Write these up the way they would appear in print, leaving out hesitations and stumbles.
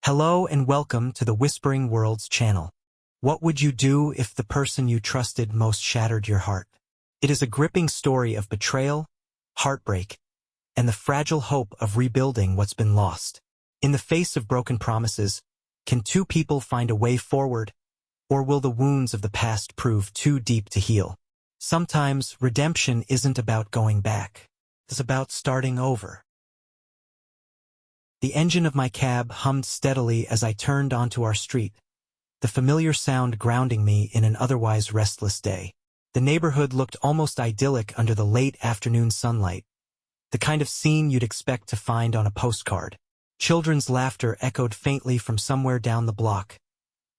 Hello and welcome to the Whispering Worlds channel. What would you do if the person you trusted most shattered your heart? It is a gripping story of betrayal, heartbreak, and the fragile hope of rebuilding what's been lost. In the face of broken promises, can two people find a way forward, or will the wounds of the past prove too deep to heal? Sometimes redemption isn't about going back. It's about starting over. The engine of my cab hummed steadily as I turned onto our street, the familiar sound grounding me in an otherwise restless day. The neighborhood looked almost idyllic under the late afternoon sunlight, the kind of scene you'd expect to find on a postcard. Children's laughter echoed faintly from somewhere down the block,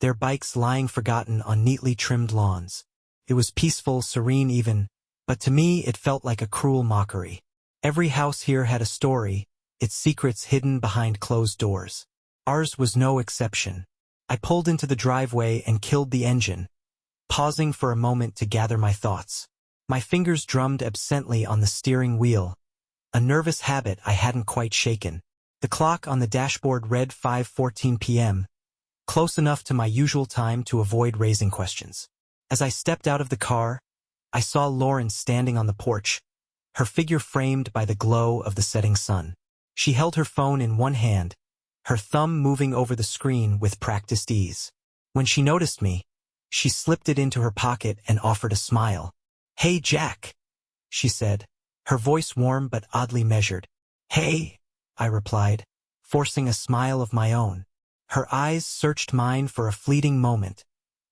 their bikes lying forgotten on neatly trimmed lawns. It was peaceful, serene even, but to me it felt like a cruel mockery. Every house here had a story, its secrets hidden behind closed doors. Ours was no exception. I pulled into the driveway and killed the engine, pausing for a moment to gather my thoughts. My fingers drummed absently on the steering wheel, a nervous habit I hadn't quite shaken. The clock on the dashboard read 5:14 p.m., close enough to my usual time to avoid raising questions. As I stepped out of the car, I saw Lauren standing on the porch, her figure framed by the glow of the setting sun. She held her phone in one hand, her thumb moving over the screen with practiced ease. When she noticed me, she slipped it into her pocket and offered a smile. "Hey, Jack," she said, her voice warm but oddly measured. "Hey," I replied, forcing a smile of my own. Her eyes searched mine for a fleeting moment,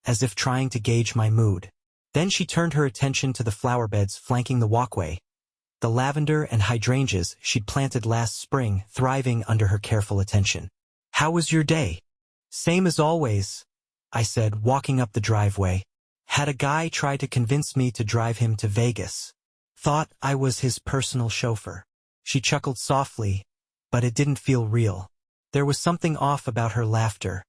as if trying to gauge my mood. Then she turned her attention to the flower beds flanking the walkway, the lavender and hydrangeas she'd planted last spring thriving under her careful attention. "How was your day?" "Same as always," I said, walking up the driveway. "Had a guy try to convince me to drive him to Vegas. Thought I was his personal chauffeur." She chuckled softly, but it didn't feel real. There was something off about her laughter,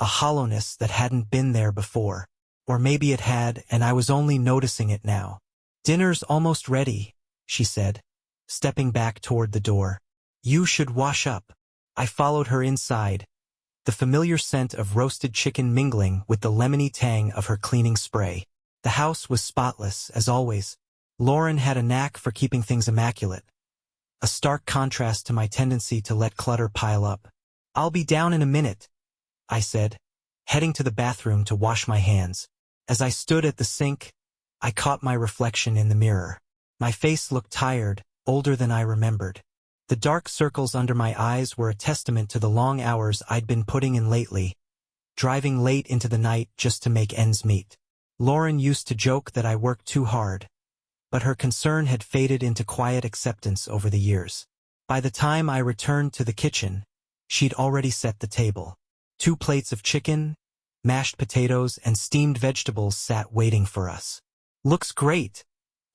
a hollowness that hadn't been there before. Or maybe it had, and I was only noticing it now. "Dinner's almost ready," she said, stepping back toward the door. "You should wash up." I followed her inside, the familiar scent of roasted chicken mingling with the lemony tang of her cleaning spray. The house was spotless, as always. Lauren had a knack for keeping things immaculate, a stark contrast to my tendency to let clutter pile up. "I'll be down in a minute," I said, heading to the bathroom to wash my hands. As I stood at the sink, I caught my reflection in the mirror. My face looked tired, older than I remembered. The dark circles under my eyes were a testament to the long hours I'd been putting in lately, driving late into the night just to make ends meet. Lauren used to joke that I worked too hard, but her concern had faded into quiet acceptance over the years. By the time I returned to the kitchen, she'd already set the table. 2 plates of chicken, mashed potatoes, and steamed vegetables sat waiting for us. "Looks great,"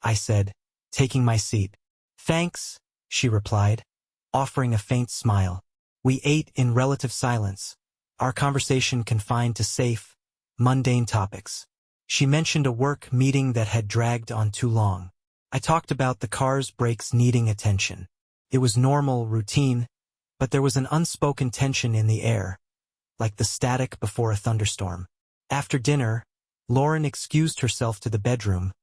I said, taking my seat. "Thanks," she replied, offering a faint smile. We ate in relative silence, our conversation confined to safe, mundane topics. She mentioned a work meeting that had dragged on too long. I talked about the car's brakes needing attention. It was normal, routine, but there was an unspoken tension in the air, like the static before a thunderstorm. After dinner, Lauren excused herself to the bedroom,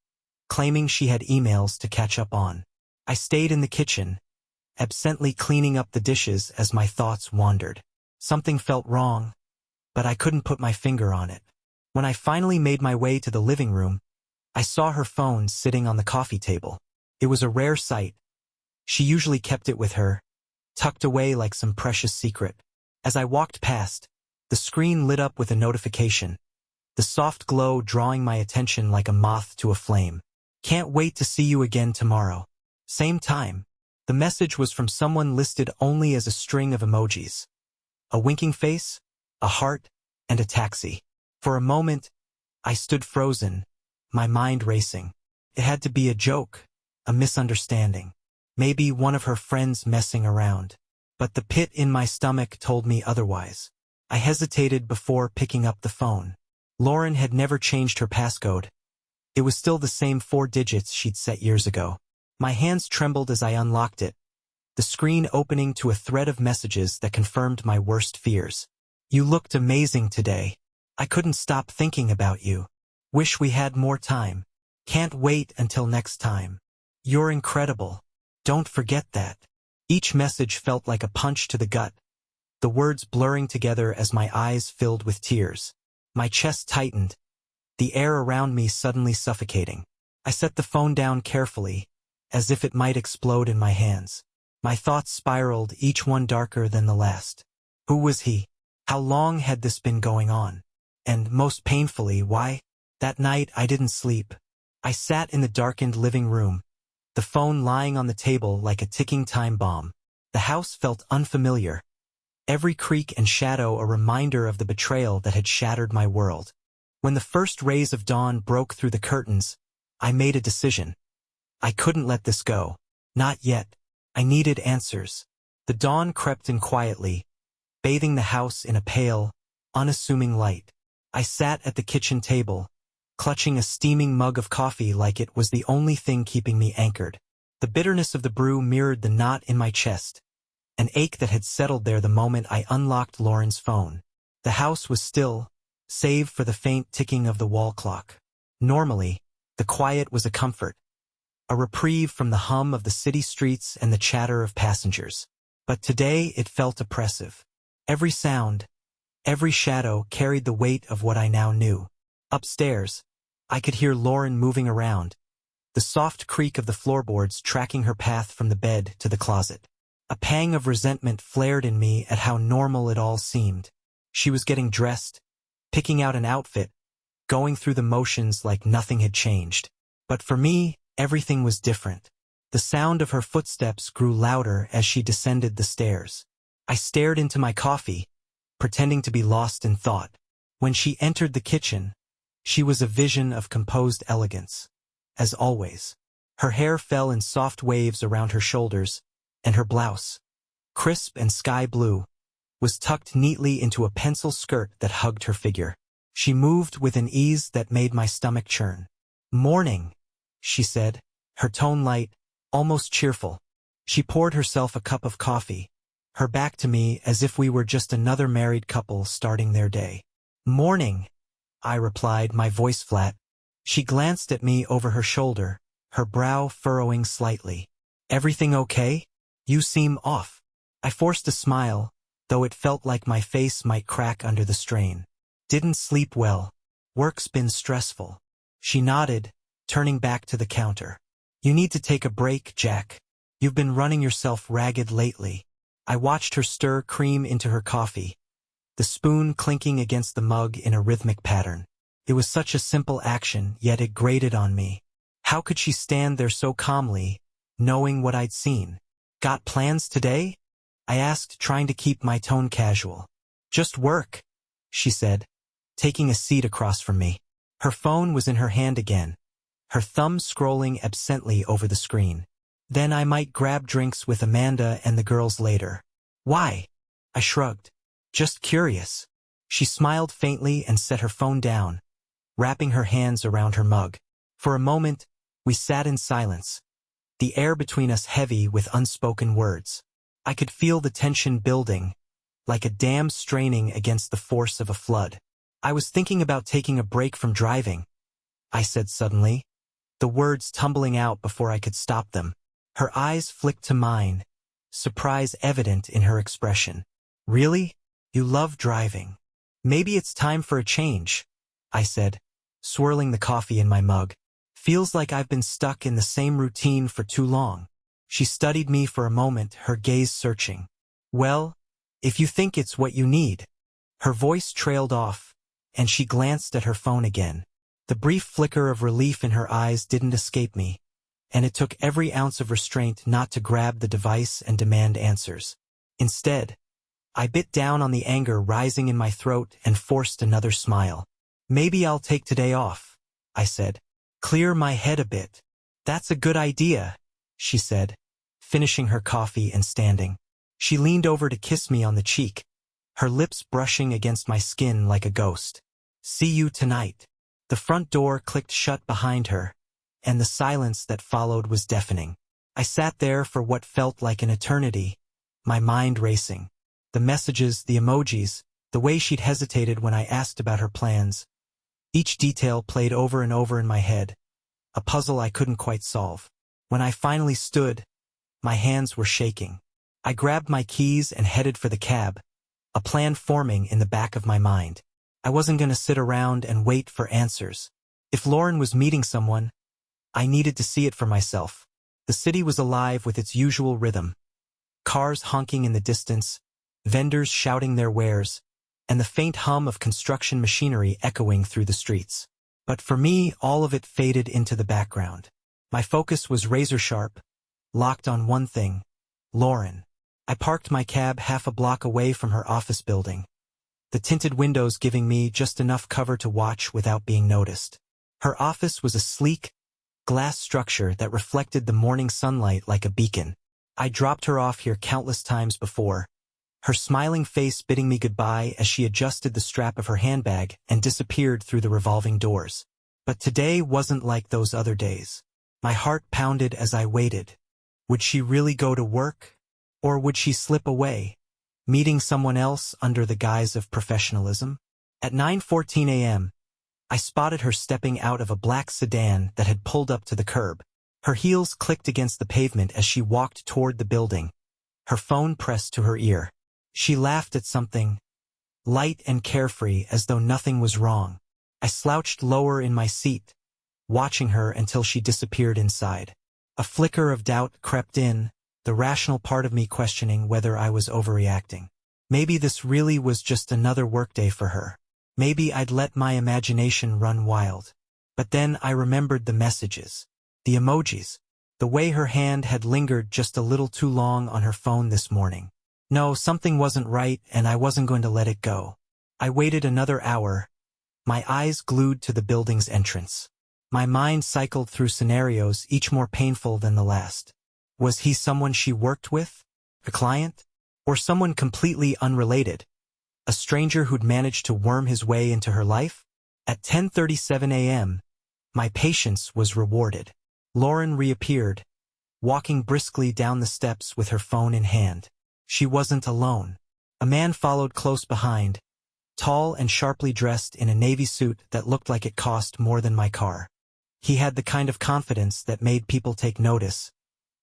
claiming she had emails to catch up on. I stayed in the kitchen, absently cleaning up the dishes as my thoughts wandered. Something felt wrong, but I couldn't put my finger on it. When I finally made my way to the living room, I saw her phone sitting on the coffee table. It was a rare sight. She usually kept it with her, tucked away like some precious secret. As I walked past, the screen lit up with a notification, the soft glow drawing my attention like a moth to a flame. "Can't wait to see you again tomorrow. Same time." The message was from someone listed only as a string of emojis. A winking face, a heart, and a taxi. For a moment, I stood frozen, my mind racing. It had to be a joke, a misunderstanding. Maybe one of her friends messing around. But the pit in my stomach told me otherwise. I hesitated before picking up the phone. Lauren had never changed her passcode. It was still the same 4 digits she'd set years ago. My hands trembled as I unlocked it, the screen opening to a thread of messages that confirmed my worst fears. You looked amazing today. I couldn't stop thinking about you. Wish we had more time. Can't wait until next time. You're incredible. Don't forget that. Each message felt like a punch to the gut, the words blurring together as my eyes filled with tears. My chest tightened, the air around me suddenly suffocating. I set the phone down carefully, as if it might explode in my hands. My thoughts spiraled, each one darker than the last. Who was he? How long had this been going on? And most painfully, why? That night I didn't sleep. I sat in the darkened living room, the phone lying on the table like a ticking time bomb. The house felt unfamiliar, every creak and shadow a reminder of the betrayal that had shattered my world. When the first rays of dawn broke through the curtains, I made a decision. I couldn't let this go. Not yet. I needed answers. The dawn crept in quietly, bathing the house in a pale, unassuming light. I sat at the kitchen table, clutching a steaming mug of coffee like it was the only thing keeping me anchored. The bitterness of the brew mirrored the knot in my chest, an ache that had settled there the moment I unlocked Lauren's phone. The house was still, save for the faint ticking of the wall clock. Normally, the quiet was a comfort, a reprieve from the hum of the city streets and the chatter of passengers. But today it felt oppressive. Every sound, every shadow carried the weight of what I now knew. Upstairs, I could hear Lauren moving around, the soft creak of the floorboards tracking her path from the bed to the closet. A pang of resentment flared in me at how normal it all seemed. She was getting dressed, picking out an outfit, going through the motions like nothing had changed. But for me, everything was different. The sound of her footsteps grew louder as she descended the stairs. I stared into my coffee, pretending to be lost in thought. When she entered the kitchen, she was a vision of composed elegance. As always, her hair fell in soft waves around her shoulders, and her blouse, crisp and sky blue, was tucked neatly into a pencil skirt that hugged her figure. She moved with an ease that made my stomach churn. "Morning," she said, her tone light, almost cheerful. She poured herself a cup of coffee, her back to me as if we were just another married couple starting their day. "Morning," I replied, my voice flat. She glanced at me over her shoulder, her brow furrowing slightly. "Everything okay? You seem off." I forced a smile, though it felt like my face might crack under the strain. "Didn't sleep well. Work's been stressful." She nodded, turning back to the counter. "You need to take a break, Jack. You've been running yourself ragged lately." I watched her stir cream into her coffee, the spoon clinking against the mug in a rhythmic pattern. It was such a simple action, yet it grated on me. How could she stand there so calmly, knowing what I'd seen? "Got plans today?" I asked, trying to keep my tone casual. "Just work," she said, taking a seat across from me. Her phone was in her hand again, her thumb scrolling absently over the screen. "Then I might grab drinks with Amanda and the girls later." "Why?" I shrugged. "Just curious." She smiled faintly and set her phone down, wrapping her hands around her mug. For a moment, we sat in silence, the air between us heavy with unspoken words. I could feel the tension building, like a dam straining against the force of a flood. "I was thinking about taking a break from driving," I said suddenly, the words tumbling out before I could stop them. Her eyes flicked to mine, surprise evident in her expression. "Really? You love driving. Maybe it's time for a change," I said, swirling the coffee in my mug. "Feels like I've been stuck in the same routine for too long." She studied me for a moment, her gaze searching. "Well, if you think it's what you need." Her voice trailed off, and she glanced at her phone again. The brief flicker of relief in her eyes didn't escape me, and it took every ounce of restraint not to grab the device and demand answers. Instead, I bit down on the anger rising in my throat and forced another smile. "Maybe I'll take today off," I said. "Clear my head a bit." "That's a good idea," she said, finishing her coffee and standing. She leaned over to kiss me on the cheek, her lips brushing against my skin like a ghost. "See you tonight." The front door clicked shut behind her, and the silence that followed was deafening. I sat there for what felt like an eternity, my mind racing. The messages, the emojis, The way she'd hesitated when I asked about her plans. Each detail played over and over in my head, a puzzle I couldn't quite solve. When I finally stood, my hands were shaking. I grabbed my keys and headed for the cab, a plan forming in the back of my mind. I wasn't going to sit around and wait for answers. If Lauren was meeting someone, I needed to see it for myself. The city was alive with its usual rhythm. Cars honking in the distance, vendors shouting their wares, and the faint hum of construction machinery echoing through the streets. But for me, all of it faded into the background. My focus was razor-sharp, locked on one thing: Lauren. I parked my cab half a block away from her office building, the tinted windows giving me just enough cover to watch without being noticed. Her office was a sleek, glass structure that reflected the morning sunlight like a beacon. I dropped her off here countless times before, her smiling face bidding me goodbye as she adjusted the strap of her handbag and disappeared through the revolving doors. But today wasn't like those other days. My heart pounded as I waited. Would she really go to work? Or would she slip away, meeting someone else under the guise of professionalism? At 9:14 a.m., I spotted her stepping out of a black sedan that had pulled up to the curb. Her heels clicked against the pavement as she walked toward the building, her phone pressed to her ear. She laughed at something, light and carefree, as though nothing was wrong. I slouched lower in my seat, watching her until she disappeared inside. A flicker of doubt crept in, the rational part of me questioning whether I was overreacting. Maybe this really was just another workday for her. Maybe I'd let my imagination run wild. But then I remembered the messages, the emojis, the way her hand had lingered just a little too long on her phone this morning. No, something wasn't right, and I wasn't going to let it go. I waited another hour, my eyes glued to the building's entrance. My mind cycled through scenarios, each more painful than the last. Was he someone she worked with? A client? Or someone completely unrelated? A stranger who'd managed to worm his way into her life? At 10:37 a.m., my patience was rewarded. Lauren reappeared, walking briskly down the steps with her phone in hand. She wasn't alone. A man followed close behind, tall and sharply dressed in a navy suit that looked like it cost more than my car. He had the kind of confidence that made people take notice,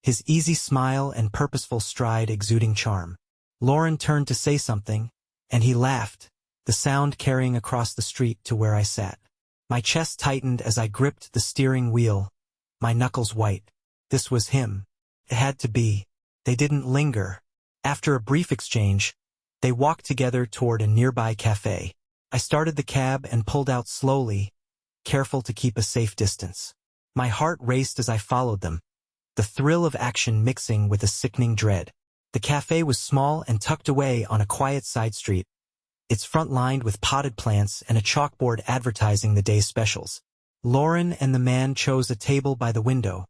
his easy smile and purposeful stride exuding charm. Lauren turned to say something, and he laughed, the sound carrying across the street to where I sat. My chest tightened as I gripped the steering wheel, my knuckles white. This was him. It had to be. They didn't linger. After a brief exchange, they walked together toward a nearby cafe. I started the cab and pulled out slowly, careful to keep a safe distance. My heart raced as I followed them, the thrill of action mixing with a sickening dread. The cafe was small and tucked away on a quiet side street, its front lined with potted plants and a chalkboard advertising the day's specials. Lauren and the man chose a table by the window,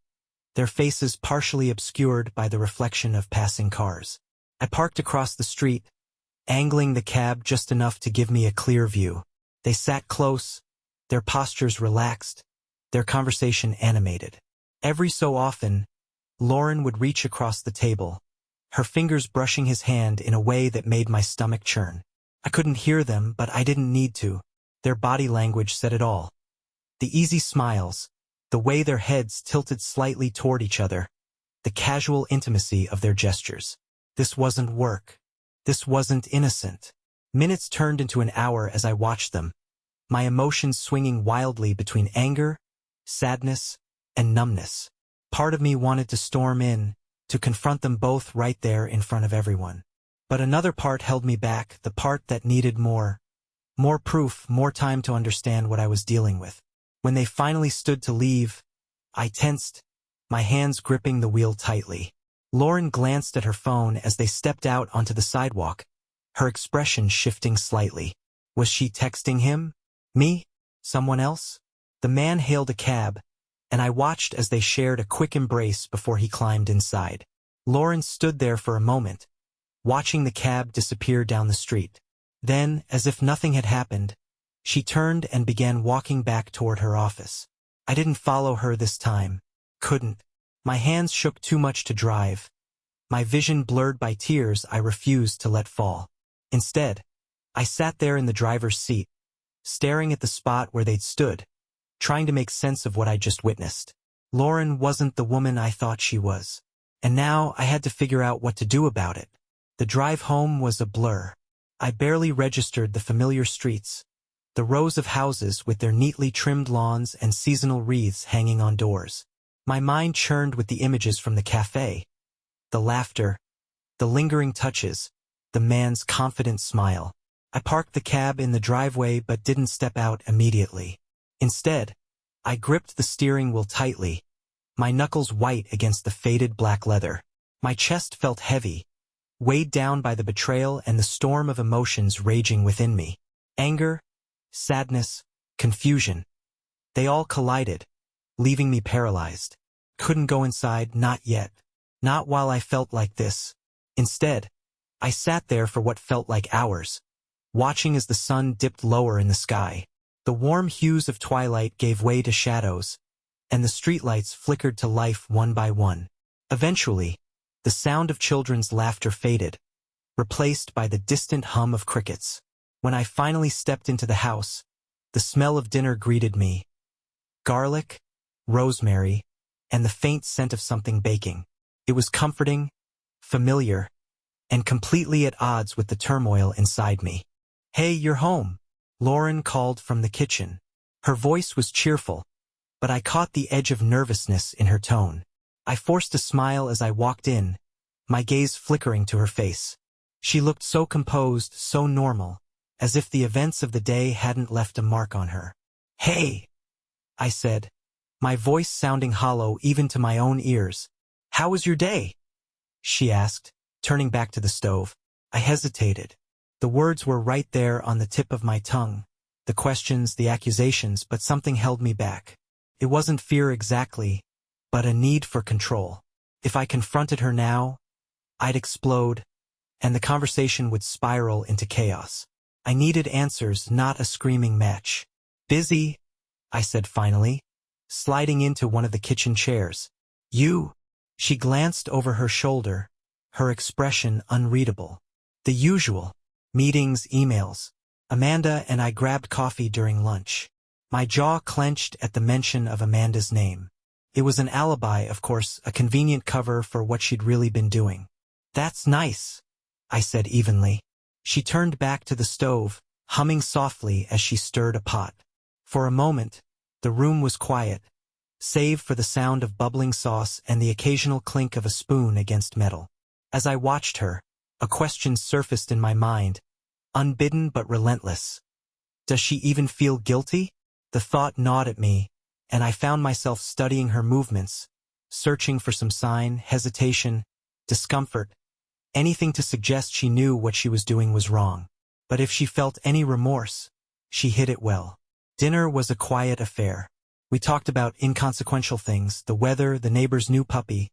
their faces partially obscured by the reflection of passing cars. I parked across the street, angling the cab just enough to give me a clear view. They sat close, their postures relaxed, their conversation animated. Every so often, Lauren would reach across the table, her fingers brushing his hand in a way that made my stomach churn. I couldn't hear them, but I didn't need to. Their body language said it all. The easy smiles, the way their heads tilted slightly toward each other, the casual intimacy of their gestures. This wasn't work. This wasn't innocent. Minutes turned into an hour as I watched them, my emotions swinging wildly between anger, sadness, and numbness. Part of me wanted to storm in, to confront them both right there in front of everyone. But another part held me back, the part that needed more proof, more time to understand what I was dealing with. When they finally stood to leave, I tensed, my hands gripping the wheel tightly. Lauren glanced at her phone as they stepped out onto the sidewalk, her expression shifting slightly. Was she texting him? Me? Someone else? The man hailed a cab, and I watched as they shared a quick embrace before he climbed inside. Lauren stood there for a moment, watching the cab disappear down the street. Then, as if nothing had happened, she turned and began walking back toward her office. I didn't follow her this time. Couldn't. My hands shook too much to drive. My vision blurred by tears I refused to let fall. Instead, I sat there in the driver's seat, staring at the spot where they'd stood, trying to make sense of what I'd just witnessed. Lauren wasn't the woman I thought she was, and now I had to figure out what to do about it. The drive home was a blur. I barely registered the familiar streets, the rows of houses with their neatly trimmed lawns and seasonal wreaths hanging on doors. My mind churned with the images from the cafe, the laughter, the lingering touches, the man's confident smile. I parked the cab in the driveway but didn't step out immediately. Instead, I gripped the steering wheel tightly, my knuckles white against the faded black leather. My chest felt heavy, weighed down by the betrayal and the storm of emotions raging within me. Anger, sadness, confusion. They all collided, leaving me paralyzed. Couldn't go inside, not yet. Not while I felt like this. Instead, I sat there for what felt like hours, watching as the sun dipped lower in the sky. The warm hues of twilight gave way to shadows, and the streetlights flickered to life one by one. Eventually, the sound of children's laughter faded, replaced by the distant hum of crickets. When I finally stepped into the house, the smell of dinner greeted me. Garlic, rosemary, and the faint scent of something baking. It was comforting, familiar, and completely at odds with the turmoil inside me. "Hey, you're home," Lauren called from the kitchen. Her voice was cheerful, but I caught the edge of nervousness in her tone. I forced a smile as I walked in, my gaze flickering to her face. She looked so composed, so normal, as if the events of the day hadn't left a mark on her. "Hey," I said, my voice sounding hollow even to my own ears. "How was your day?" she asked, turning back to the stove. I hesitated. The words were right there on the tip of my tongue, the questions, the accusations, but something held me back. It wasn't fear exactly, but a need for control. If I confronted her now, I'd explode, and the conversation would spiral into chaos. I needed answers, not a screaming match. "Busy," I said finally, sliding into one of the kitchen chairs. "You?" She glanced over her shoulder, her expression unreadable. "The usual. Meetings, emails." Amanda and I grabbed coffee during lunch. My jaw clenched at the mention of Amanda's name. It was an alibi, of course, a convenient cover for what she'd really been doing. "That's nice," I said evenly. She turned back to the stove, humming softly as she stirred a pot. For a moment, the room was quiet, save for the sound of bubbling sauce and the occasional clink of a spoon against metal. As I watched her, a question surfaced in my mind, unbidden but relentless. Does she even feel guilty? The thought gnawed at me, and I found myself studying her movements, searching for some sign, hesitation, discomfort, anything to suggest she knew what she was doing was wrong. But if she felt any remorse, she hid it well. Dinner was a quiet affair. We talked about inconsequential things, the weather, the neighbor's new puppy,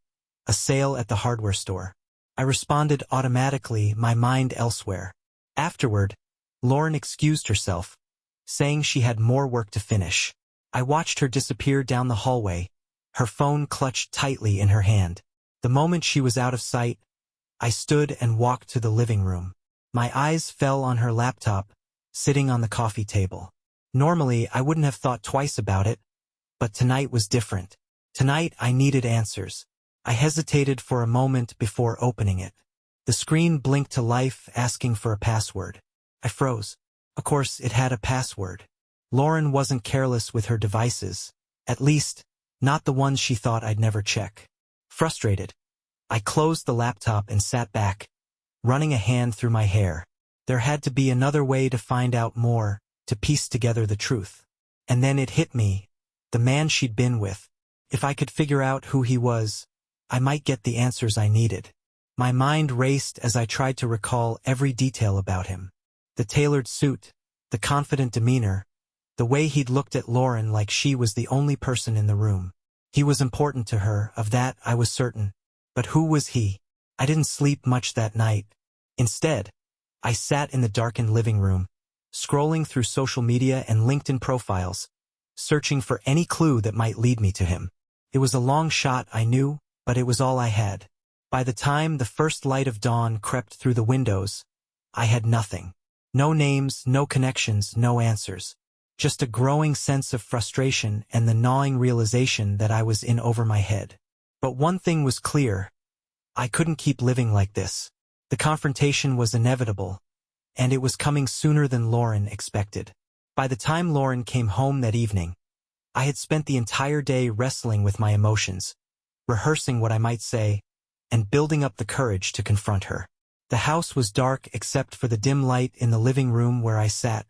a sale at the hardware store. I responded automatically, my mind elsewhere. Afterward, Lauren excused herself, saying she had more work to finish. I watched her disappear down the hallway, her phone clutched tightly in her hand. The moment she was out of sight, I stood and walked to the living room. My eyes fell on her laptop, sitting on the coffee table. Normally, I wouldn't have thought twice about it, but tonight was different. Tonight, I needed answers. I hesitated for a moment before opening it. The screen blinked to life, asking for a password. I froze. Of course, it had a password. Lauren wasn't careless with her devices, at least, not the ones she thought I'd never check. Frustrated, I closed the laptop and sat back, running a hand through my hair. There had to be another way to find out more, to piece together the truth. And then it hit me, the man she'd been with. If I could figure out who he was, I might get the answers I needed. My mind raced as I tried to recall every detail about him. The tailored suit, the confident demeanor, the way he'd looked at Lauren like she was the only person in the room. He was important to her, of that I was certain. But who was he? I didn't sleep much that night. Instead, I sat in the darkened living room, scrolling through social media and LinkedIn profiles, searching for any clue that might lead me to him. It was a long shot, I knew, but it was all I had. By the time the first light of dawn crept through the windows, I had nothing. No names, no connections, no answers. Just a growing sense of frustration and the gnawing realization that I was in over my head. But one thing was clear. I couldn't keep living like this. The confrontation was inevitable, and it was coming sooner than Lauren expected. By the time Lauren came home that evening, I had spent the entire day wrestling with my emotions, rehearsing what I might say, and building up the courage to confront her. The house was dark except for the dim light in the living room where I sat,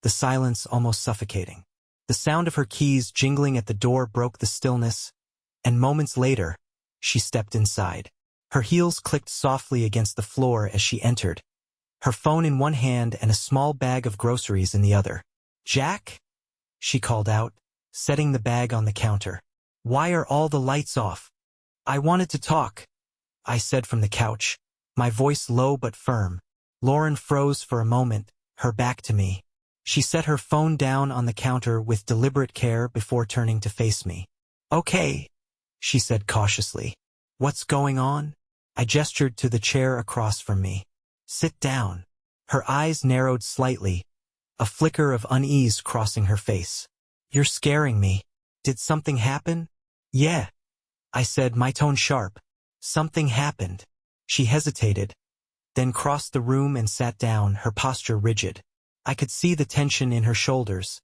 the silence almost suffocating. The sound of her keys jingling at the door broke the stillness, and moments later, she stepped inside. Her heels clicked softly against the floor as she entered, her phone in one hand and a small bag of groceries in the other. "Jack?" she called out, setting the bag on the counter. "Why are all the lights off?" "I wanted to talk," I said from the couch, my voice low but firm. Lauren froze for a moment, her back to me. She set her phone down on the counter with deliberate care before turning to face me. "Okay," she said cautiously. "What's going on?" I gestured to the chair across from me. "Sit down." Her eyes narrowed slightly, a flicker of unease crossing her face. "You're scaring me. Did something happen?" "Yeah," I said, my tone sharp. "Something happened." She hesitated, then crossed the room and sat down, her posture rigid. I could see the tension in her shoulders,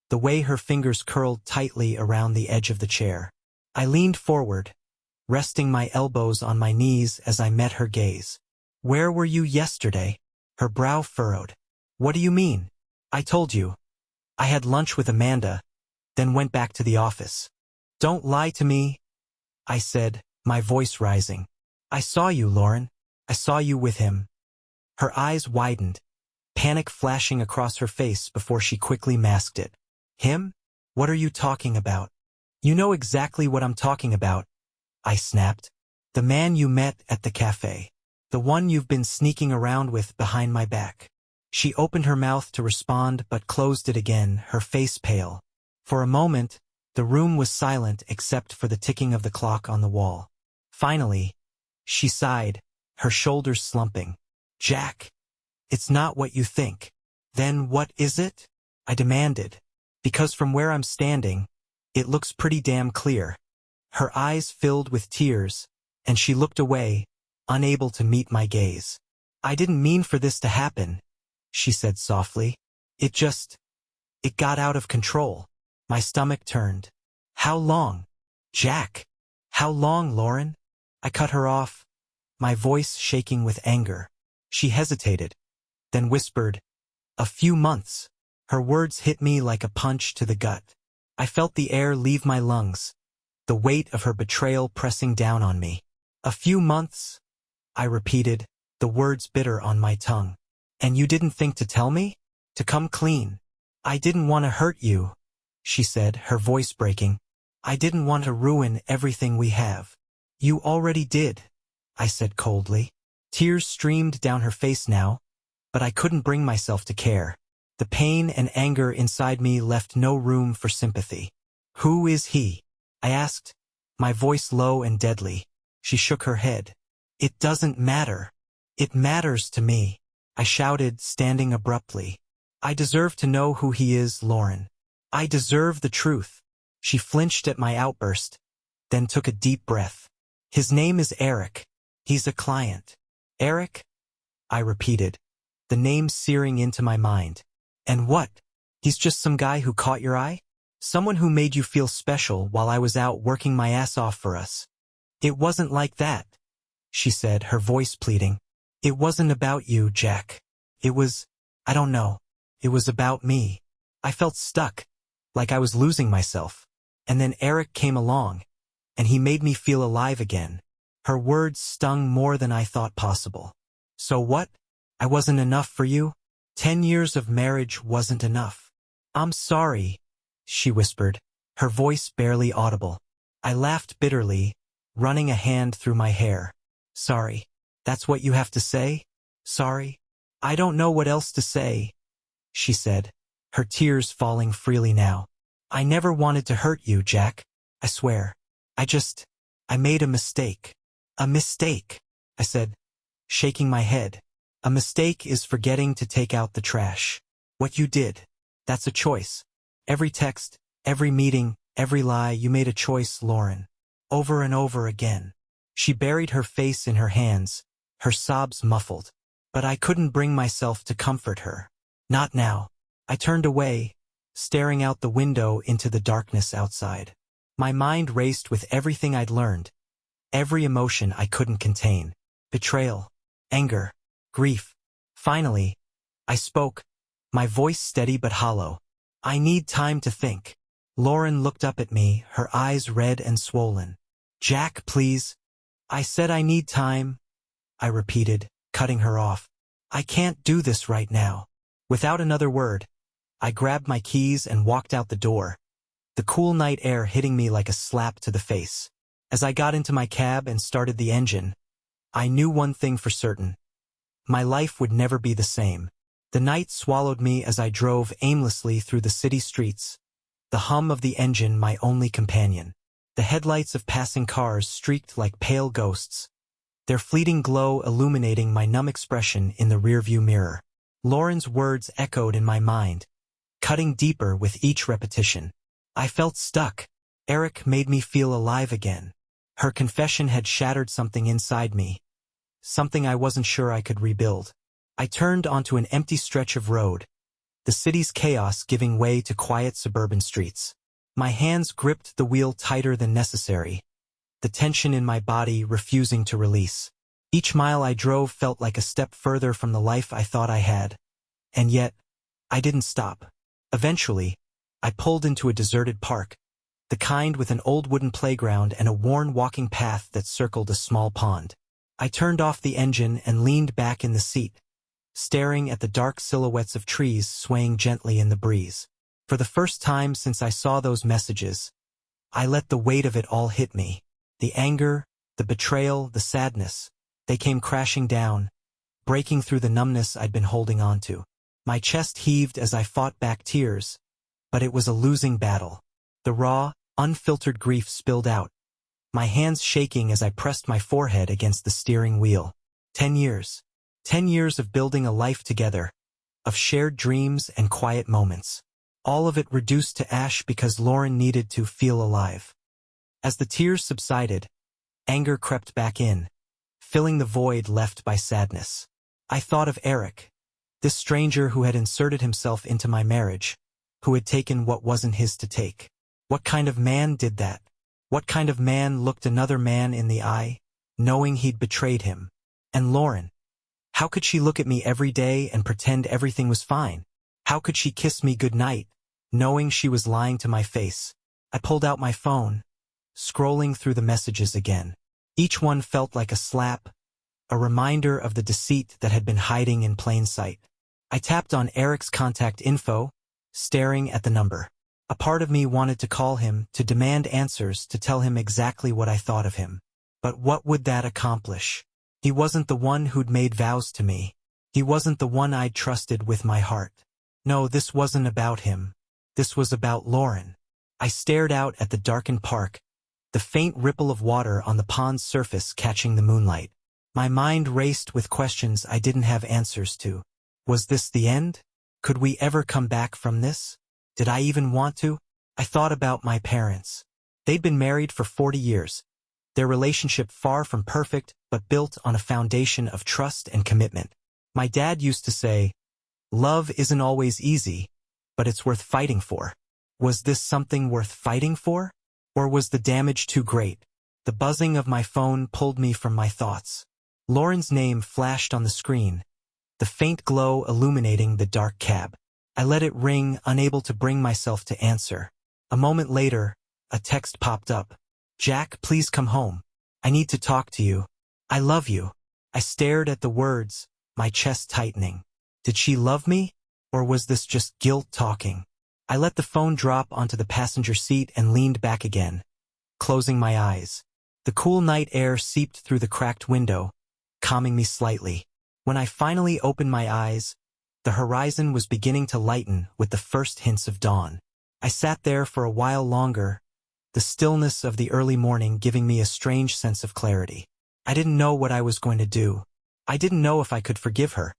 the way her fingers curled tightly around the edge of the chair. I leaned forward, resting my elbows on my knees as I met her gaze. "Where were you yesterday?" Her brow furrowed. "What do you mean?" "I told you. I had lunch with Amanda, then went back to the office." "Don't lie to me," I said, my voice rising. "I saw you, Lauren. I saw you with him." Her eyes widened, panic flashing across her face before she quickly masked it. "Him? What are you talking about?" "You know exactly what I'm talking about," I snapped. "The man you met at the cafe. The one you've been sneaking around with behind my back." She opened her mouth to respond but closed it again, her face pale. For a moment, the room was silent except for the ticking of the clock on the wall. Finally, she sighed, her shoulders slumping. "Jack, it's not what you think." "Then what is it?" I demanded, because from where I'm standing, it looks pretty damn clear. Her eyes filled with tears, and she looked away, unable to meet my gaze. "I didn't mean for this to happen," she said softly. It got out of control." My stomach turned. "How long?" "Jack, how long, Lauren?" I cut her off, my voice shaking with anger. She hesitated, then whispered, "A few months." Her words hit me like a punch to the gut. I felt the air leave my lungs, the weight of her betrayal pressing down on me. "A few months?" I repeated, the words bitter on my tongue. "And you didn't think to tell me? To come clean?" "I didn't want to hurt you," she said, her voice breaking. "I didn't want to ruin everything we have." "You already did," I said coldly. Tears streamed down her face now, but I couldn't bring myself to care. The pain and anger inside me left no room for sympathy. "Who is he?" I asked, my voice low and deadly. She shook her head. "It doesn't matter." "It matters to me," I shouted, standing abruptly. "I deserve to know who he is, Lauren. I deserve the truth." She flinched at my outburst, then took a deep breath. "His name is Eric. He's a client." "Eric?" I repeated, the name searing into my mind. "And what? He's just some guy who caught your eye? Someone who made you feel special while I was out working my ass off for us?" "It wasn't like that," she said, her voice pleading. "It wasn't about you, Jack. It was, I don't know. It was about me." I felt stuck, like I was losing myself. And then Eric came along, and he made me feel alive again. Her words stung more than I thought possible. "So what? I wasn't enough for you? 10 years of marriage wasn't enough?" "I'm sorry," she whispered, her voice barely audible. I laughed bitterly, running a hand through my hair. "Sorry? That's what you have to say? Sorry? I don't know what else to say," she said, her tears falling freely now. "I never wanted to hurt you, Jack. I swear. I made a mistake." "A mistake?" I said, shaking my head. A mistake is forgetting to take out the trash. What you did, that's a choice. Every text, every meeting, every lie, you made a choice, Lauren. Over and over again. She buried her face in her hands, her sobs muffled. But I couldn't bring myself to comfort her. Not now. I turned away, staring out the window into the darkness outside. My mind raced with everything I'd learned, every emotion I couldn't contain. Betrayal, anger, grief. Finally, I spoke, my voice steady but hollow. I need time to think. Lauren looked up at me, her eyes red and swollen. Jack, please. I said I need time, I repeated, cutting her off. I can't do this right now. Without another word, I grabbed my keys and walked out the door, the cool night air hitting me like a slap to the face. As I got into my cab and started the engine, I knew one thing for certain. My life would never be the same. The night swallowed me as I drove aimlessly through the city streets, the hum of the engine my only companion. The headlights of passing cars streaked like pale ghosts, their fleeting glow illuminating my numb expression in the rearview mirror. Lauren's words echoed in my mind, cutting deeper with each repetition. I felt stuck. Eric made me feel alive again. Her confession had shattered something inside me, something I wasn't sure I could rebuild. I turned onto an empty stretch of road, the city's chaos giving way to quiet suburban streets. My hands gripped the wheel tighter than necessary, the tension in my body refusing to release. Each mile I drove felt like a step further from the life I thought I had. And yet, I didn't stop. Eventually, I pulled into a deserted park, the kind with an old wooden playground and a worn walking path that circled a small pond. I turned off the engine and leaned back in the seat, staring at the dark silhouettes of trees swaying gently in the breeze. For the first time since I saw those messages, I let the weight of it all hit me. The anger, the betrayal, the sadness. They came crashing down, breaking through the numbness I'd been holding on to. My chest heaved as I fought back tears, but it was a losing battle. The raw, unfiltered grief spilled out, my hands shaking as I pressed my forehead against the steering wheel. 10 years. 10 years of building a life together, of shared dreams and quiet moments. All of it reduced to ash because Lauren needed to feel alive. As the tears subsided, anger crept back in, filling the void left by sadness. I thought of Eric, this stranger who had inserted himself into my marriage, who had taken what wasn't his to take. What kind of man did that? What kind of man looked another man in the eye, knowing he'd betrayed him? And Lauren, how could she look at me every day and pretend everything was fine? How could she kiss me goodnight, knowing she was lying to my face? I pulled out my phone, scrolling through the messages again. Each one felt like a slap, a reminder of the deceit that had been hiding in plain sight. I tapped on Eric's contact info, staring at the number. A part of me wanted to call him, to demand answers, to tell him exactly what I thought of him. But what would that accomplish? He wasn't the one who'd made vows to me. He wasn't the one I'd trusted with my heart. No, this wasn't about him. This was about Lauren. I stared out at the darkened park, the faint ripple of water on the pond's surface catching the moonlight. My mind raced with questions I didn't have answers to. Was this the end? Could we ever come back from this? Did I even want to? I thought about my parents. They'd been married for 40 years. Their relationship far from perfect, but built on a foundation of trust and commitment. My dad used to say, "Love isn't always easy, but it's worth fighting for." Was this something worth fighting for? Or was the damage too great? The buzzing of my phone pulled me from my thoughts. Lauren's name flashed on the screen, the faint glow illuminating the dark cab. I let it ring, unable to bring myself to answer. A moment later, a text popped up. "Jack, please come home. I need to talk to you. I love you." I stared at the words, my chest tightening. Did she love me? Or was this just guilt talking? I let the phone drop onto the passenger seat and leaned back again, closing my eyes. The cool night air seeped through the cracked window, calming me slightly. When I finally opened my eyes, the horizon was beginning to lighten with the first hints of dawn. I sat there for a while longer, the stillness of the early morning giving me a strange sense of clarity. I didn't know what I was going to do. I didn't know if I could forgive her,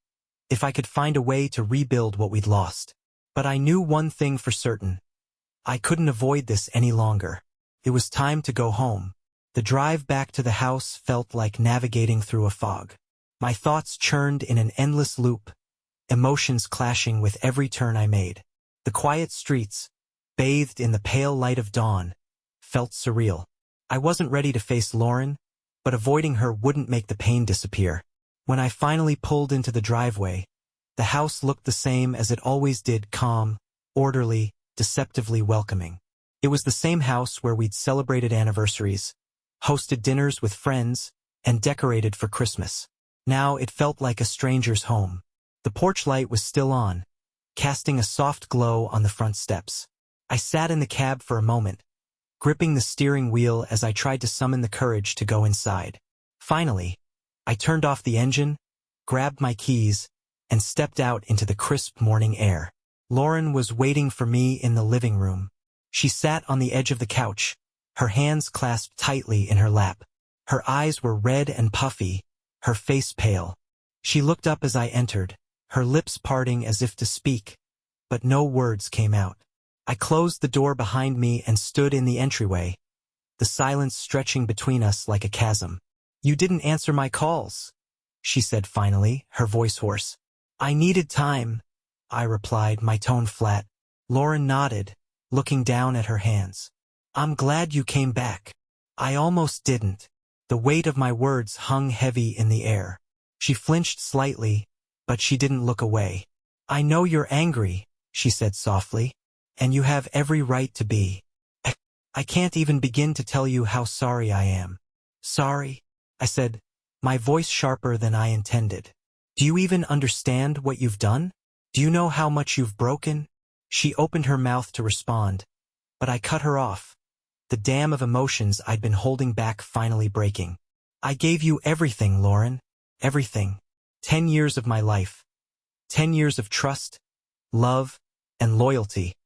if I could find a way to rebuild what we'd lost. But I knew one thing for certain. I couldn't avoid this any longer. It was time to go home. The drive back to the house felt like navigating through a fog. My thoughts churned in an endless loop, emotions clashing with every turn I made. The quiet streets, bathed in the pale light of dawn, felt surreal. I wasn't ready to face Lauren, but avoiding her wouldn't make the pain disappear. When I finally pulled into the driveway, the house looked the same as it always did, calm, orderly, deceptively welcoming. It was the same house where we'd celebrated anniversaries, hosted dinners with friends, and decorated for Christmas. Now it felt like a stranger's home. The porch light was still on, casting a soft glow on the front steps. I sat in the cab for a moment, gripping the steering wheel as I tried to summon the courage to go inside. Finally, I turned off the engine, grabbed my keys, and stepped out into the crisp morning air. Lauren was waiting for me in the living room. She sat on the edge of the couch, her hands clasped tightly in her lap. Her eyes were red and puffy, her face pale. She looked up as I entered, her lips parting as if to speak, but no words came out. I closed the door behind me and stood in the entryway, the silence stretching between us like a chasm. "You didn't answer my calls," she said finally, her voice hoarse. "I needed time," I replied, my tone flat. Lauren nodded, looking down at her hands. "I'm glad you came back." I almost didn't. The weight of my words hung heavy in the air. She flinched slightly, but she didn't look away. "I know you're angry," she said softly, "and you have every right to be. I can't even begin to tell you how sorry I am." "Sorry?" I said, my voice sharper than I intended. "Do you even understand what you've done? Do you know how much you've broken?" She opened her mouth to respond, but I cut her off, the dam of emotions I'd been holding back finally breaking. "I gave you everything, Lauren. Everything. 10 years of my life. 10 years of trust, love, and loyalty.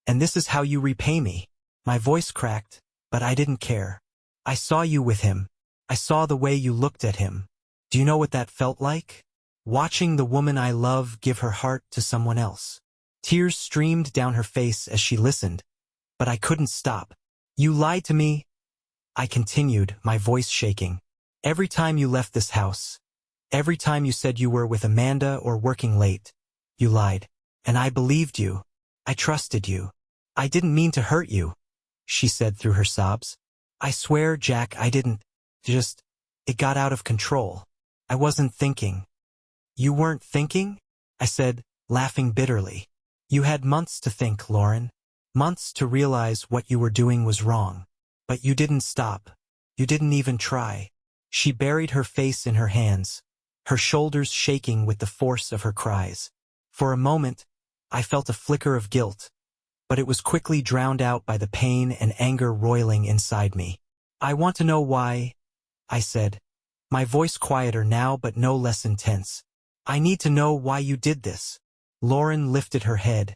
And this is how you repay me." My voice cracked, but I didn't care. "I saw you with him. I saw the way you looked at him. Do you know what that felt like? Watching the woman I love give her heart to someone else." Tears streamed down her face as she listened, but I couldn't stop. "You lied to me," I continued, my voice shaking. "Every time you left this house, every time you said you were with Amanda or working late, you lied. And I believed you. I trusted you. I didn't mean to hurt you," she said through her sobs. "I swear, Jack, I didn't. It got out of control. I wasn't thinking." "You weren't thinking?" I said, laughing bitterly. "You had months to think, Lauren. Months to realize what you were doing was wrong. But you didn't stop. You didn't even try." She buried her face in her hands, her shoulders shaking with the force of her cries. For a moment, I felt a flicker of guilt, but it was quickly drowned out by the pain and anger roiling inside me. "I want to know why," I said, my voice quieter now but no less intense. "I need to know why you did this." Lauren lifted her head,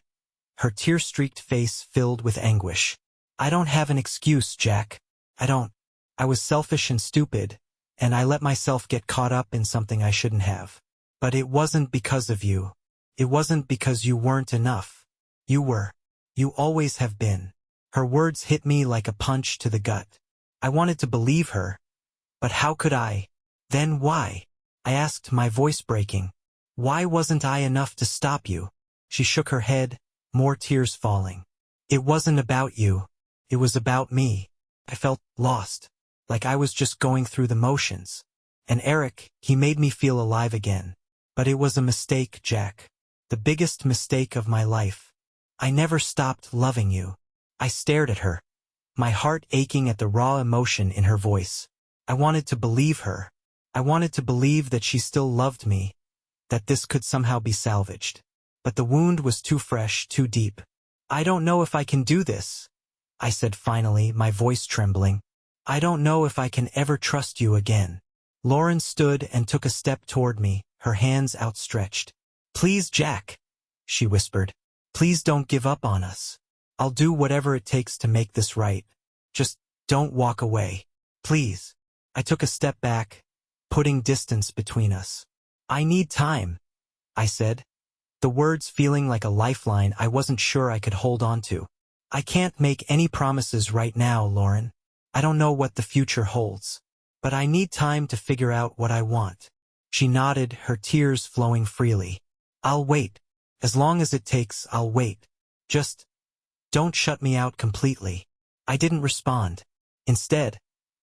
her tear-streaked face filled with anguish. "I don't have an excuse, Jack. I don't. I was selfish and stupid, and I let myself get caught up in something I shouldn't have. But it wasn't because of you. It wasn't because you weren't enough. You were. You always have been." Her words hit me like a punch to the gut. I wanted to believe her, but how could I? "Then why?" I asked, my voice breaking. "Why wasn't I enough to stop you?" She shook her head, more tears falling. "It wasn't about you. It was about me. I felt lost, like I was just going through the motions. And Eric, he made me feel alive again. But it was a mistake, Jack. The biggest mistake of my life. I never stopped loving you." I stared at her, my heart aching at the raw emotion in her voice. I wanted to believe her. I wanted to believe that she still loved me, that this could somehow be salvaged. But the wound was too fresh, too deep. "I don't know if I can do this," I said finally, my voice trembling. "I don't know if I can ever trust you again." Lauren stood and took a step toward me, her hands outstretched. "Please, Jack," she whispered. "Please don't give up on us. I'll do whatever it takes to make this right. Just don't walk away. Please." I took a step back, putting distance between us. I need time, I said, the words feeling like a lifeline I wasn't sure I could hold on to. I can't make any promises right now, Lauren. I don't know what the future holds. But I need time to figure out what I want. She nodded, her tears flowing freely. I'll wait. As long as it takes, I'll wait. Just don't shut me out completely. I didn't respond. Instead,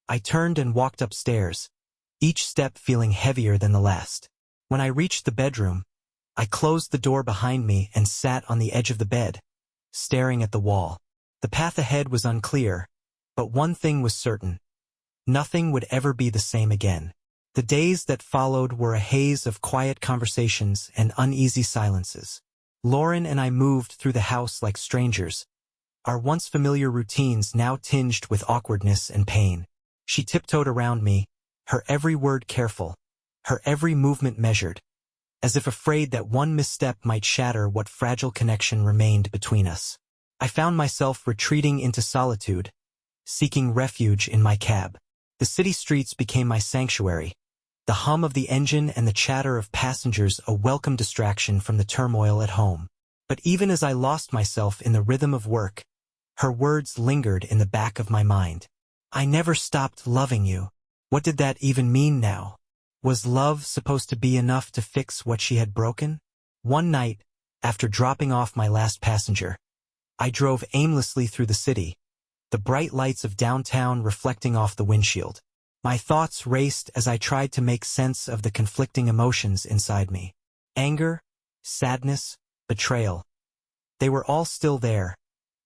I turned and walked upstairs, each step feeling heavier than the last. When I reached the bedroom, I closed the door behind me and sat on the edge of the bed, staring at the wall. The path ahead was unclear, but one thing was certain. Nothing would ever be the same again. The days that followed were a haze of quiet conversations and uneasy silences. Lauren and I moved through the house like strangers, our once familiar routines now tinged with awkwardness and pain. She tiptoed around me, her every word careful, her every movement measured, as if afraid that one misstep might shatter what fragile connection remained between us. I found myself retreating into solitude, seeking refuge in my cab. The city streets became my sanctuary, the hum of the engine and the chatter of passengers a welcome distraction from the turmoil at home. But even as I lost myself in the rhythm of work, her words lingered in the back of my mind. I never stopped loving you. What did that even mean now? Was love supposed to be enough to fix what she had broken? One night, after dropping off my last passenger, I drove aimlessly through the city, the bright lights of downtown reflecting off the windshield. My thoughts raced as I tried to make sense of the conflicting emotions inside me. Anger, sadness, betrayal. They were all still there,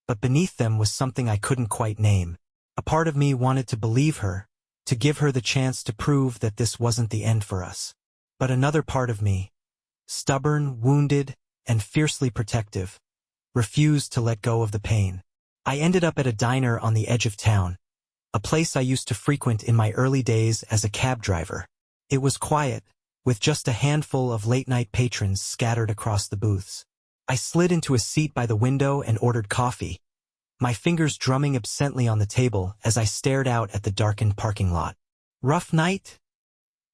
but beneath them was something I couldn't quite name. A part of me wanted to believe her, to give her the chance to prove that this wasn't the end for us. But another part of me, stubborn, wounded, and fiercely protective, refused to let go of the pain. I ended up at a diner on the edge of town, a place I used to frequent in my early days as a cab driver. It was quiet, with just a handful of late-night patrons scattered across the booths. I slid into a seat by the window and ordered coffee, my fingers drumming absently on the table as I stared out at the darkened parking lot. "Rough night?"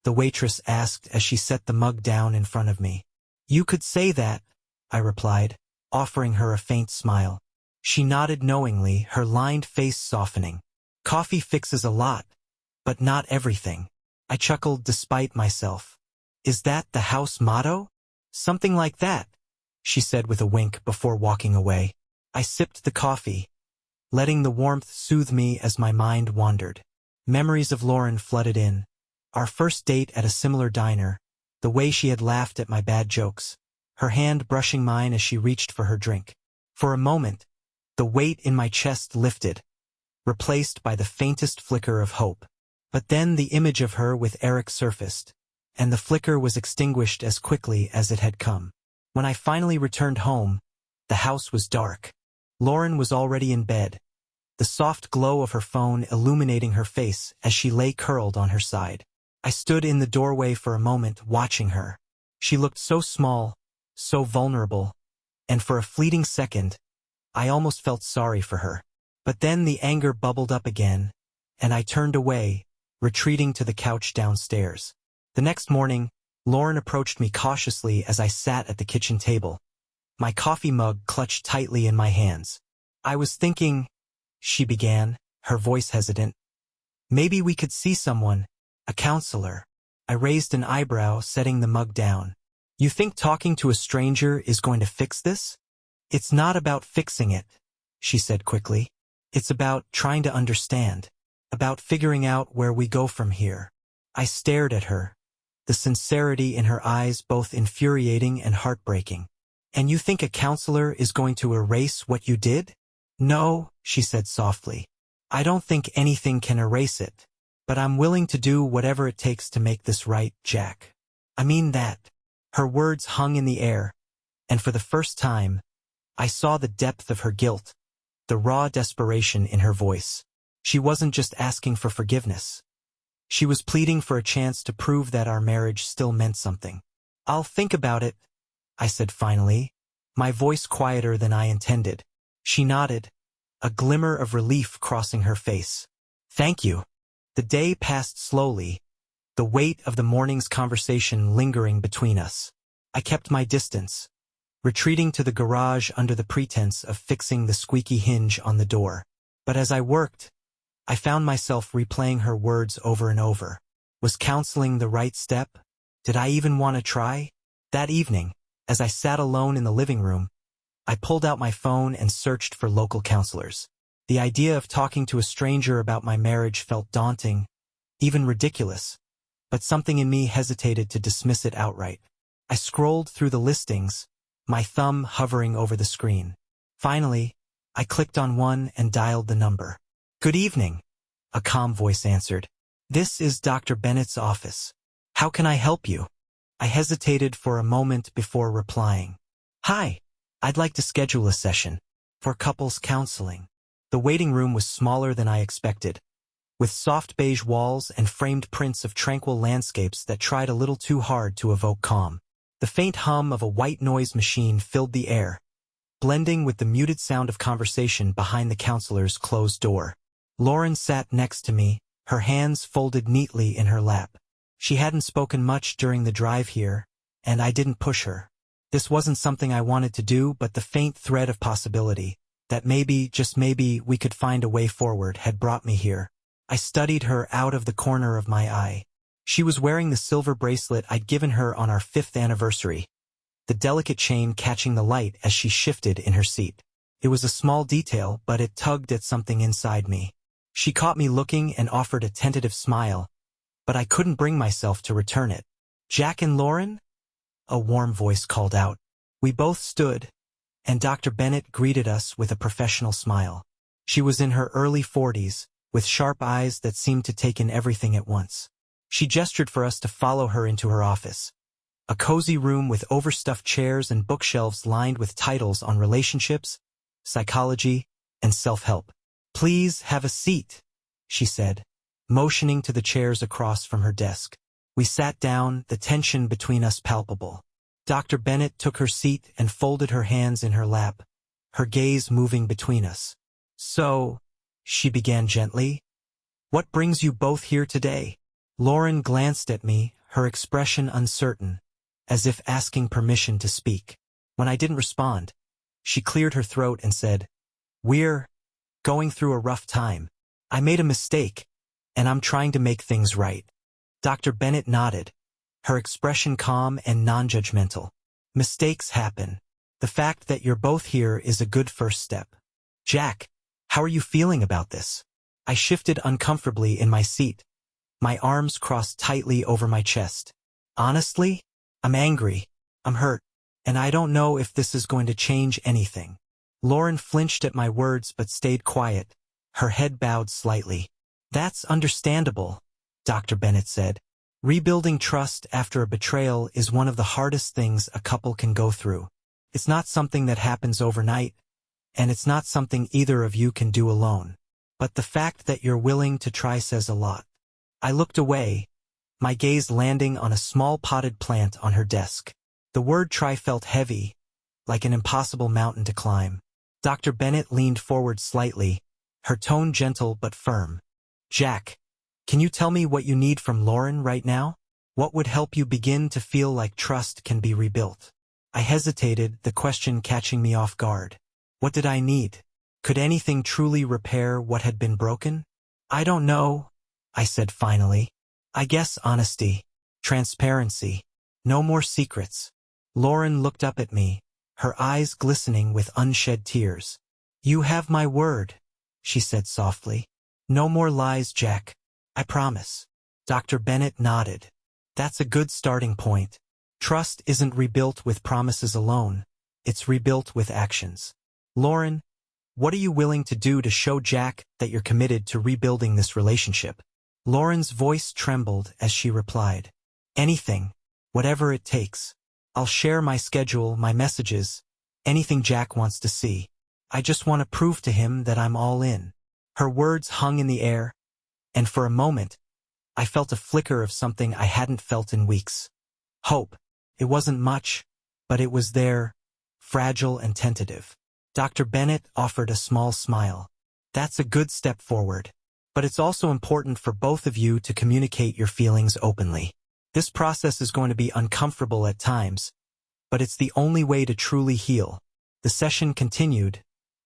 the waitress asked as she set the mug down in front of me. "You could say that," I replied, offering her a faint smile. She nodded knowingly, her lined face softening. "Coffee fixes a lot, but not everything." I chuckled despite myself. "Is that the house motto?" "Something like that," she said with a wink before walking away. I sipped the coffee, letting the warmth soothe me as my mind wandered. Memories of Lauren flooded in. Our first date at a similar diner, the way she had laughed at my bad jokes, her hand brushing mine as she reached for her drink. For a moment, the weight in my chest lifted, replaced by the faintest flicker of hope. But then the image of her with Eric surfaced, and the flicker was extinguished as quickly as it had come. When I finally returned home, the house was dark. Lauren was already in bed, the soft glow of her phone illuminating her face as she lay curled on her side. I stood in the doorway for a moment watching her. She looked so small, so vulnerable, and for a fleeting second, I almost felt sorry for her. But then the anger bubbled up again, and I turned away, retreating to the couch downstairs. The next morning, Lauren approached me cautiously as I sat at the kitchen table, my coffee mug clutched tightly in my hands. "I was thinking," she began, her voice hesitant, "maybe we could see someone, a counselor." I raised an eyebrow, setting the mug down. "You think talking to a stranger is going to fix this?" "It's not about fixing it," she said quickly. "It's about trying to understand, about figuring out where we go from here." I stared at her, the sincerity in her eyes both infuriating and heartbreaking. "And you think a counselor is going to erase what you did?" "No," she said softly. "I don't think anything can erase it. But I'm willing to do whatever it takes to make this right, Jack. I mean that." Her words hung in the air, and for the first time, I saw the depth of her guilt, the raw desperation in her voice. She wasn't just asking for forgiveness. She was pleading for a chance to prove that our marriage still meant something. "I'll think about it," I said finally, my voice quieter than I intended. She nodded, a glimmer of relief crossing her face. "Thank you." The day passed slowly, the weight of the morning's conversation lingering between us. I kept my distance, retreating to the garage under the pretense of fixing the squeaky hinge on the door. But as I worked, I found myself replaying her words over and over. Was counseling the right step? Did I even want to try? That evening, as I sat alone in the living room, I pulled out my phone and searched for local counselors. The idea of talking to a stranger about my marriage felt daunting, even ridiculous, but something in me hesitated to dismiss it outright. I scrolled through the listings, my thumb hovering over the screen. Finally, I clicked on one and dialed the number. "Good evening," a calm voice answered. "This is Dr. Bennett's office. How can I help you?" I hesitated for a moment before replying. "Hi, I'd like to schedule a session for couples counseling." The waiting room was smaller than I expected, with soft beige walls and framed prints of tranquil landscapes that tried a little too hard to evoke calm. The faint hum of a white noise machine filled the air, blending with the muted sound of conversation behind the counselor's closed door. Lauren sat next to me, her hands folded neatly in her lap. She hadn't spoken much during the drive here, and I didn't push her. This wasn't something I wanted to do, but the faint thread of possibility, that maybe, just maybe, we could find a way forward, had brought me here. I studied her out of the corner of my eye. She was wearing the silver bracelet I'd given her on our 5th anniversary, the delicate chain catching the light as she shifted in her seat. It was a small detail, but it tugged at something inside me. She caught me looking and offered a tentative smile, but I couldn't bring myself to return it. "Jack and Lauren?" a warm voice called out. We both stood, and Dr. Bennett greeted us with a professional smile. She was in her early 40s, with sharp eyes that seemed to take in everything at once. She gestured for us to follow her into her office, a cozy room with overstuffed chairs and bookshelves lined with titles on relationships, psychology, and self-help. "Please have a seat," she said, motioning to the chairs across from her desk. We sat down, the tension between us palpable. Dr. Bennett took her seat and folded her hands in her lap, her gaze moving between us. "So," she began gently, "what brings you both here today?" Lauren glanced at me, her expression uncertain, as if asking permission to speak. When I didn't respond, she cleared her throat and said, "We're going through a rough time. I made a mistake, and I'm trying to make things right." Dr. Bennett nodded, her expression calm and non-judgmental. "Mistakes happen. The fact that you're both here is a good first step. Jack, how are you feeling about this?" I shifted uncomfortably in my seat, my arms crossed tightly over my chest. "Honestly, I'm angry, I'm hurt, and I don't know if this is going to change anything." Lauren flinched at my words but stayed quiet, her head bowed slightly. "That's understandable," Dr. Bennett said. "Rebuilding trust after a betrayal is one of the hardest things a couple can go through. It's not something that happens overnight, and it's not something either of you can do alone. But the fact that you're willing to try says a lot." I looked away, my gaze landing on a small potted plant on her desk. The word try felt heavy, like an impossible mountain to climb. Dr. Bennett leaned forward slightly, her tone gentle but firm. "Jack, can you tell me what you need from Lauren right now? What would help you begin to feel like trust can be rebuilt?" I hesitated, the question catching me off guard. What did I need? Could anything truly repair what had been broken? "I don't know," I said finally. "I guess honesty, transparency, no more secrets." Lauren looked up at me, her eyes glistening with unshed tears. "You have my word," she said softly. "No more lies, Jack. I promise." Dr. Bennett nodded. "That's a good starting point. Trust isn't rebuilt with promises alone. It's rebuilt with actions. Lauren, what are you willing to do to show Jack that you're committed to rebuilding this relationship?" Lauren's voice trembled as she replied, "Anything, whatever it takes. I'll share my schedule, my messages, anything Jack wants to see. I just want to prove to him that I'm all in." Her words hung in the air, and for a moment, I felt a flicker of something I hadn't felt in weeks. Hope. It wasn't much, but it was there, fragile and tentative. Dr. Bennett offered a small smile. "That's a good step forward. But it's also important for both of you to communicate your feelings openly. This process is going to be uncomfortable at times, but it's the only way to truly heal. The session continued,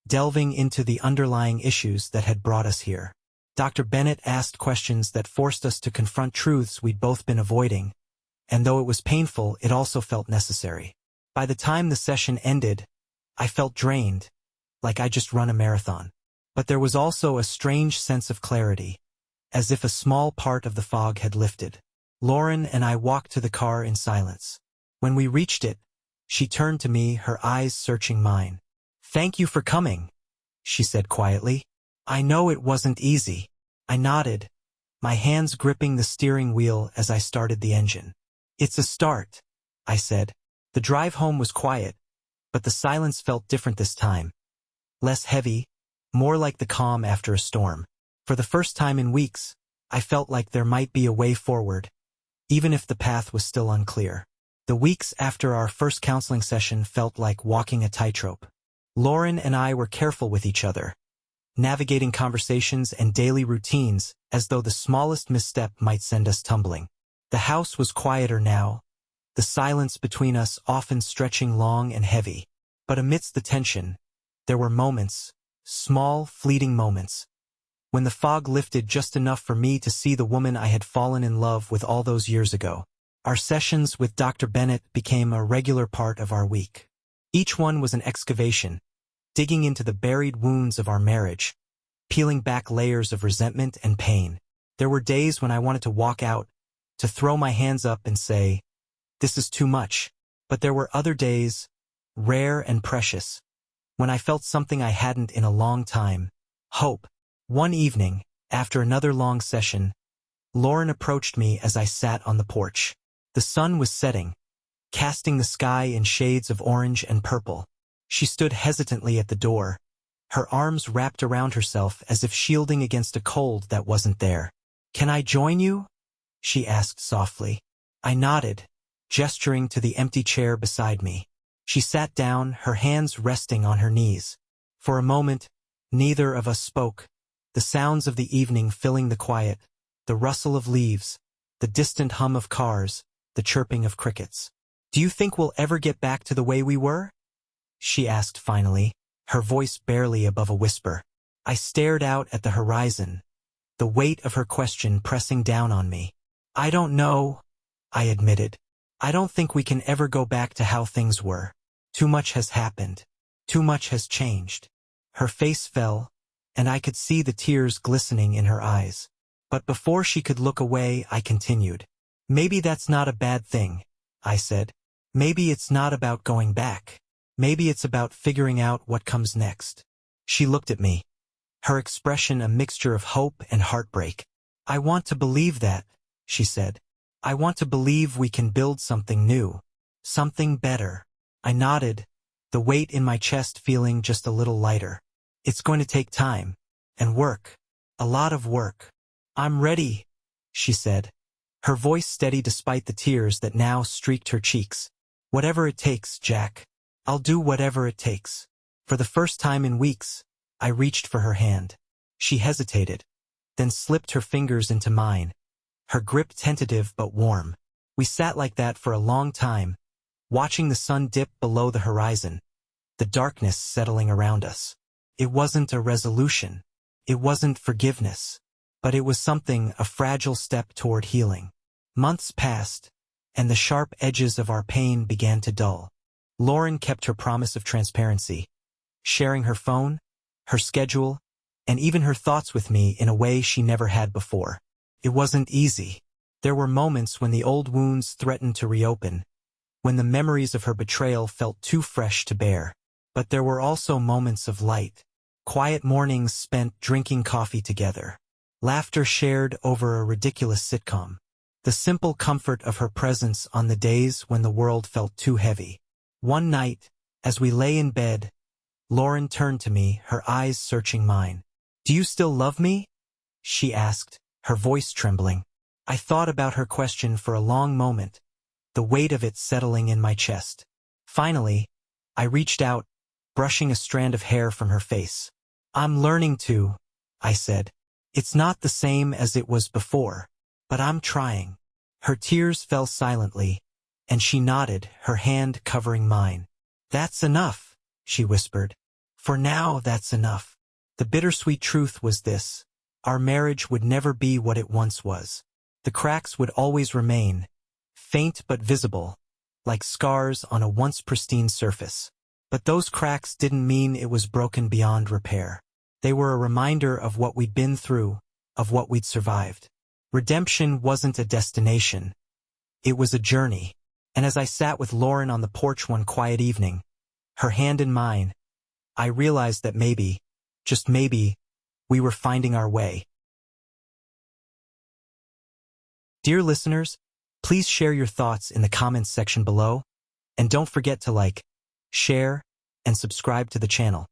delving into the underlying issues that had brought us here. Dr. Bennett asked questions that forced us to confront truths we'd both been avoiding, and though it was painful, it also felt necessary. By the time the session ended, I felt drained, like I just run a marathon. But there was also a strange sense of clarity, as if a small part of the fog had lifted. Lauren and I walked to the car in silence. When we reached it, she turned to me, her eyes searching mine. "Thank you for coming," she said quietly. "I know it wasn't easy." I nodded, my hands gripping the steering wheel as I started the engine. "It's a start," I said. The drive home was quiet, but the silence felt different this time. Less heavy, more like the calm after a storm. For the first time in weeks, I felt like there might be a way forward, even if the path was still unclear. The weeks after our first counseling session felt like walking a tightrope. Lauren and I were careful with each other, navigating conversations and daily routines as though the smallest misstep might send us tumbling. The house was quieter now, the silence between us often stretching long and heavy. But amidst the tension, there were moments, small, fleeting moments, when the fog lifted just enough for me to see the woman I had fallen in love with all those years ago. Our sessions with Dr. Bennett became a regular part of our week. Each one was an excavation, digging into the buried wounds of our marriage, peeling back layers of resentment and pain. There were days when I wanted to walk out, to throw my hands up and say, "This is too much." But there were other days, rare and precious, when I felt something I hadn't in a long time: hope. One evening, after another long session, Lauren approached me as I sat on the porch. The sun was setting, casting the sky in shades of orange and purple. She stood hesitantly at the door, her arms wrapped around herself as if shielding against a cold that wasn't there. "Can I join you?" she asked softly. I nodded, gesturing to the empty chair beside me. She sat down, her hands resting on her knees. For a moment, neither of us spoke, the sounds of the evening filling the quiet, the rustle of leaves, the distant hum of cars, the chirping of crickets. "Do you think we'll ever get back to the way we were?" she asked finally, her voice barely above a whisper. I stared out at the horizon, the weight of her question pressing down on me. "I don't know," I admitted. "I don't think we can ever go back to how things were. Too much has happened. Too much has changed." Her face fell, and I could see the tears glistening in her eyes. But before she could look away, I continued. "Maybe that's not a bad thing," I said. "Maybe it's not about going back. Maybe it's about figuring out what comes next." She looked at me, her expression a mixture of hope and heartbreak. "I want to believe that," she said. "I want to believe we can build something new, something better." I nodded, the weight in my chest feeling just a little lighter. "It's going to take time, and work, a lot of work." "I'm ready," she said, her voice steady despite the tears that now streaked her cheeks. "Whatever it takes, Jack. I'll do whatever it takes." For the first time in weeks, I reached for her hand. She hesitated, then slipped her fingers into mine, her grip tentative but warm. We sat like that for a long time, watching the sun dip below the horizon, the darkness settling around us. It wasn't a resolution. It wasn't forgiveness. But it was something, a fragile step toward healing. Months passed, and the sharp edges of our pain began to dull. Lauren kept her promise of transparency, sharing her phone, her schedule, and even her thoughts with me in a way she never had before. It wasn't easy. There were moments when the old wounds threatened to reopen, when the memories of her betrayal felt too fresh to bear. But there were also moments of light, quiet mornings spent drinking coffee together, laughter shared over a ridiculous sitcom, the simple comfort of her presence on the days when the world felt too heavy. One night, as we lay in bed, Lauren turned to me, her eyes searching mine. "Do you still love me?" she asked, her voice trembling. I thought about her question for a long moment, the weight of it settling in my chest. Finally, I reached out, brushing a strand of hair from her face. "I'm learning to," I said. It's not the same as it was before, but I'm trying. Her tears fell silently, and she nodded, her hand covering mine. That's enough, she whispered. For now, that's enough. The bittersweet truth was this. Our marriage would never be what it once was. The cracks would always remain, faint but visible, like scars on a once pristine surface. But those cracks didn't mean it was broken beyond repair. They were a reminder of what we'd been through, of what we'd survived. Redemption wasn't a destination. It was a journey. And as I sat with Lauren on the porch one quiet evening, her hand in mine, I realized that maybe, just maybe, we were finding our way. Dear listeners, please share your thoughts in the comments section below, and don't forget to like, share, and subscribe to the channel.